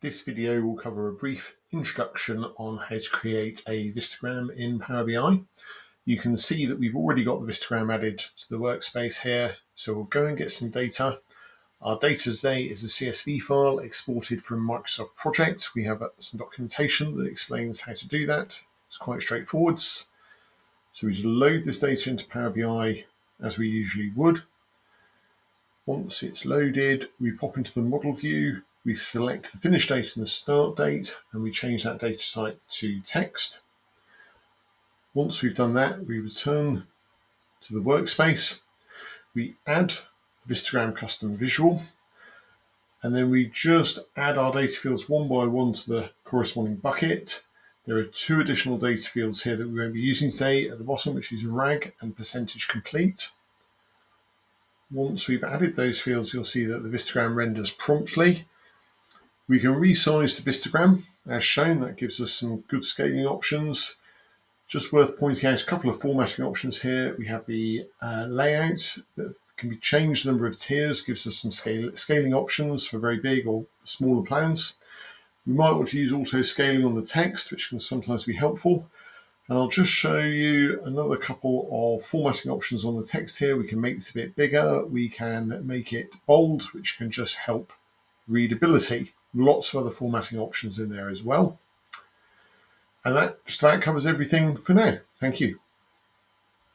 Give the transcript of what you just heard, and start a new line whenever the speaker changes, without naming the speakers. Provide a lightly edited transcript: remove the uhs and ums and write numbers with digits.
This video will cover a brief introduction on how to create a Vistogram in Power BI. You can see that we've already got the Vistogram added to the workspace here, so we'll go and get some data. Our data today is a CSV file exported from Microsoft Project. We have some documentation that explains how to do that. It's quite straightforward. So we just load this data into Power BI as we usually would. Once it's loaded, we pop into the model view, we select the finish date and the start date, and we change that data type to text. Once we've done that, we return to the workspace, we add the Vistogram custom visual, and then we just add our data fields one by one to the corresponding bucket. There are two additional data fields here that we won't be using today at the bottom, which is rag and percentage complete. Once we've added those fields, you'll see that the Vistogram renders promptly. We can resize the Vistogram as shown. That gives us some good scaling options. Just worth pointing out a couple of formatting options here. We have the layout that can be changed. The number of tiers gives us some scaling options for very big or smaller plans. We might want to use auto scaling on the text, which can sometimes be helpful. And I'll just show you another couple of formatting options on the text here. We can make this a bit bigger. We can make it bold, which can just help readability. Lots of other formatting options in there as well. And that just about covers everything for now. Thank you.